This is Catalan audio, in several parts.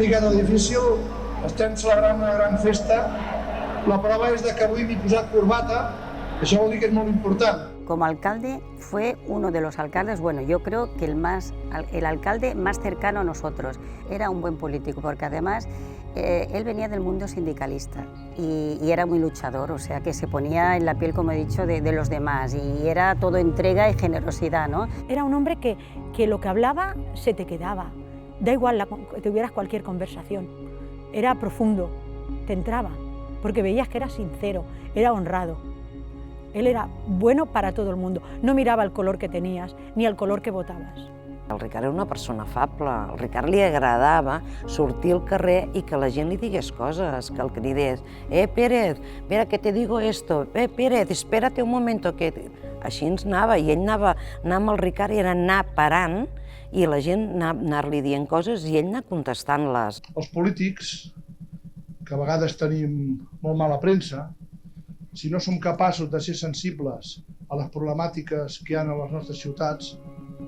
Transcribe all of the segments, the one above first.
miqueta difícil, estem celebrant una gran festa. La prova és que avui m'he posat corbata, això vol dir que és molt important. Como alcalde fue uno de los alcaldes, bueno, yo creo que el alcalde más cercano a nosotros. Era un buen político porque además él venía del mundo sindicalista y era muy luchador, o sea que se ponía en la piel, como he dicho, de los demás y era todo entrega y generosidad, ¿no? Era un hombre que lo que hablaba se te quedaba, da igual que tuvieras cualquier conversación, era profundo, te entraba, porque veías que era sincero, era honrado. Él era bueno para todo el mundo, no mirava el color que tenies ni el color que votaves. El Ricard era una persona afable, al Ricard li agradava sortir al carrer i que la gent li digués coses, que el cridés Pérez, mira que te digo esto, Pérez, espérate un momento, que així ens anava, i ell anava amb el Ricard i era anar parant i la gent anar-li dient coses i ell anar contestant-les. Els polítics, que a vegades tenim molt mala premsa, si no som capaços de ser sensibles a les problemàtiques que hi ha a les nostres ciutats,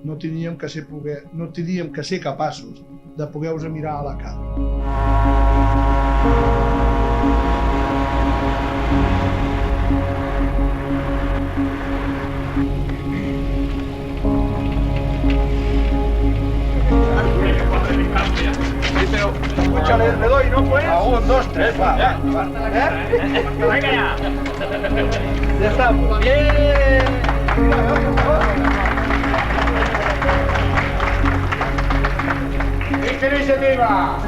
no tindríem que ser capaços de poder-vos mirar a la cara. Pero, le doy, ¿no pues? A 1, 2, 3, va. Venga ya. Ya estamos. Bien. ¡Iniciativa!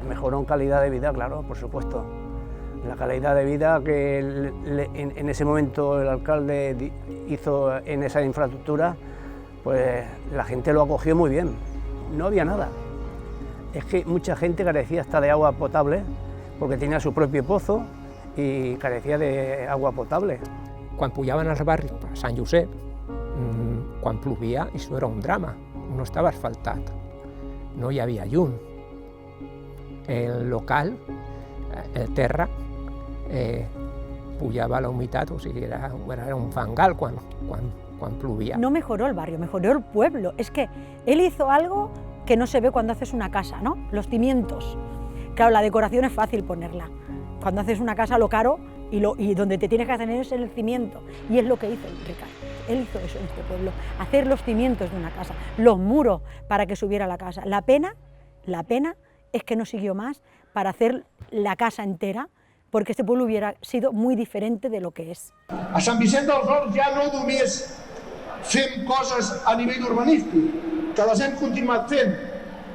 Mejoró en calidad de vida, claro, por supuesto. La calidad de vida que en ese momento el alcalde hizo en esa infraestructura, pues la gente lo acogió muy bien. No había nada. Es que mucha gente carecía hasta de agua potable porque tenía su propio pozo y carecía de agua potable. Quan pujaven als barris per Sant Josep, quan plovia, això era un drama. No estava asfaltat, no hi havia llum. El local, el terra, pujava la humitat, o sigui, era un fangal quan plovia. No mejoró el barrio, mejoró el pueblo. Es que él hizo algo que no se ve cuando haces una casa, ¿no? Los cimientos. Claro, la decoración es fácil ponerla. Cuando haces una casa, lo caro y donde te tienes que hacer es en el cimiento. Y es lo que hizo el Ricard. Él hizo eso en este pueblo, hacer los cimientos de una casa, los muros para que subiera la casa. La pena es que no siguió más para hacer la casa entera, porque este pueblo hubiera sido muy diferente de lo que es. A Sant Vicent dels Horts ja no només fem coses a nivell urbanístic, que les hem continuat fent,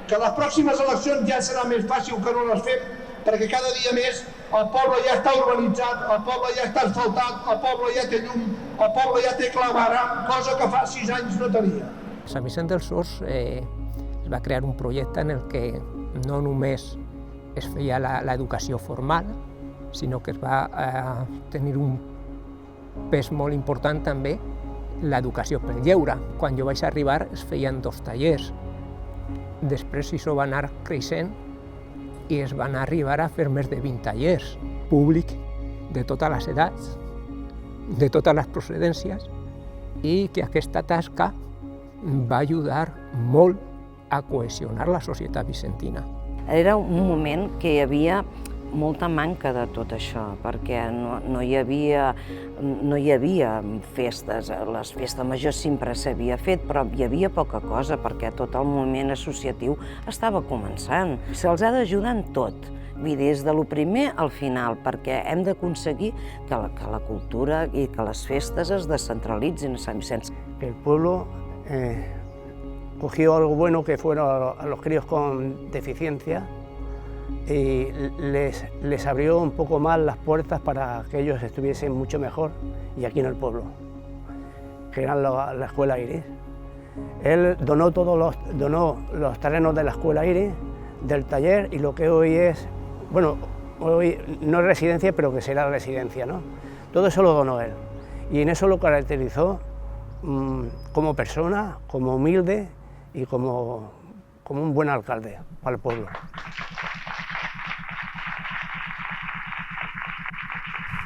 que les pròximes eleccions ja serà més fàcil que no les fem, perquè cada dia més el poble ja està urbanitzat, el poble ja està asfaltat, el poble ja té llum, el poble ja té claveram, cosa que fa 6 anys no tenia. A Sant Vicent dels Horts es va crear un projecte en el que no només es feia l'educació formal, sinó que es va tenir un pes molt important també l'educació pel lleure. Quan jo vaig arribar es feien 2 tallers, després això va anar creixent i es van arribar a fer més de 20 tallers públics de totes les edats, de totes les procedències, i que aquesta tasca va ajudar molt a cohesionar la societat vicentina. Era un moment que hi havia molta manca de tot això, perquè no hi havia festes. Les festes majors sempre s'havia fet, però hi havia poca cosa, perquè tot el moviment associatiu estava començant. Se'ls ha d'ajudar en tot, des de lo primer al final, perquè hem d'aconseguir que la cultura i que les festes es descentralitzin a Sant Vicenç. El pueblo cogió algo bueno, que fueron a los críos con deficiencia, y les abrió un poco más las puertas para que ellos estuviesen mucho mejor, y aquí en el pueblo, que eran la Escuela Iris. Él donó los terrenos de la Escuela Iris, del taller, y lo que hoy es, bueno, hoy no es residencia, pero que será residencia, ¿no? Todo eso lo donó él, y en eso lo caracterizó como persona, como humilde y como un buen alcalde para el pueblo.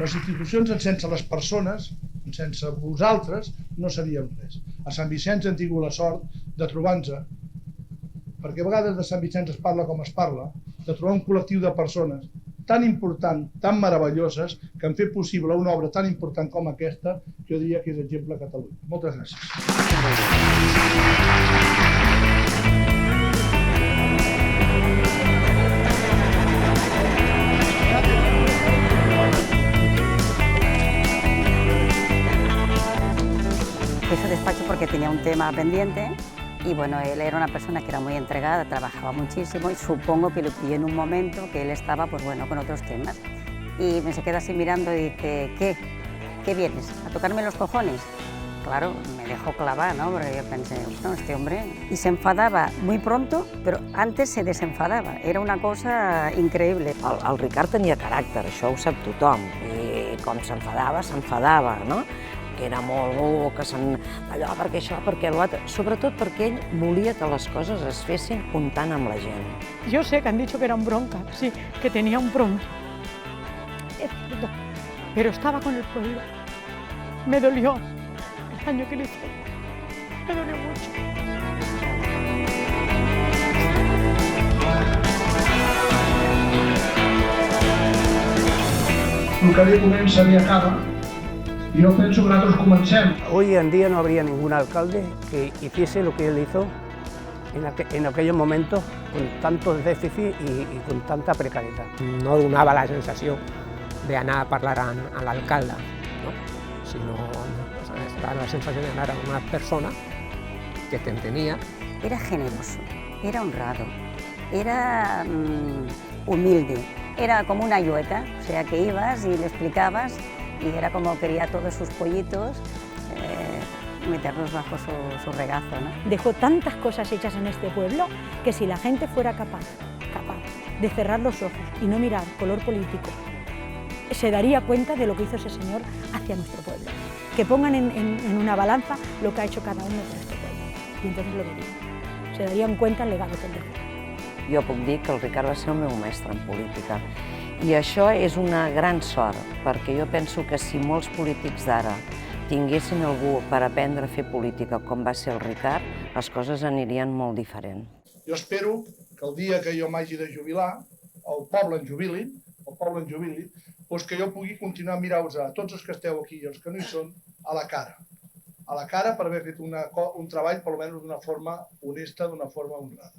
Les institucions, sense les persones, sense vosaltres, no seríem res. A Sant Vicenç hem tingut la sort de trobar-nos perquè a vegades de Sant Vicenç es parla com es parla, de trobar un col·lectiu de persones tan important, tan meravelloses, que han fet possible una obra tan important com aquesta, jo diria que és exemple a Catalunya. Moltes gràcies. Fui a su despacho porque tenía un tema pendiente y bueno, él era una persona que era muy entregada, trabajaba muchísimo y supongo que lo pillé en un momento que él estaba pues bueno con otros temas y me se queda así mirando y dice, ¿qué vienes? ¿A tocarme los cojones? Claro, me dejó clavar, ¿no? Porque yo pensé, no, este hombre... Y se enfadaba muy pronto, però antes se desenfadava. Era una cosa increïble. El Ricard tenia caràcter, això ho sap tothom, i com s'enfadava, no? Que era molt que allò, perquè això, perquè l'altre... Sobretot perquè ell volia que les coses es fessin comptant amb la gent. Yo sé que han dicho que era un bronca, sí, que tenía un bronca. Pero estaba con el pueblo. Me dolió el daño que le hizo. Me dolió mucho. El que bé comença bé acaba, i jo penso que nosaltres comencem. Hoy en día no habría ningún alcalde que hiciese lo que él hizo en aquellos momentos con tanto déficit y con tanta precariedad. No donava la sensació d'anar a parlar amb l'alcalde, no? Sinó la sensació d'anar a una persona que t'entenia. Era generoso, era honrado, era humilde, era como una yueca, o sea que ibas y le explicabas y era como quería todos sus pollitos meterlos bajo su regazo, ¿no? Dejó tantas cosas hechas en este pueblo que si la gente fuera capaz de cerrar los ojos y no mirar color político, se daría cuenta de lo que hizo ese señor hacia nuestro pueblo. Que pongan en una balanza lo que ha hecho cada uno por este pueblo. Y entonces lo verían. Se darían cuenta del legado que él dejó. Jo puc dir que el Ricard va ser el meu mestre en política. I això és una gran sort, perquè jo penso que si molts polítics d'ara tinguessin algú per aprendre a fer política com va ser el Ricard, les coses anirien molt diferent. Jo espero que el dia que jo m'hagi de jubilar, el poble en jubili, doncs que jo pugui continuar a mirar-vos a tots els que esteu aquí i els que no hi són a la cara per haver fet un treball, per almenys d'una forma honesta, d'una forma honrada.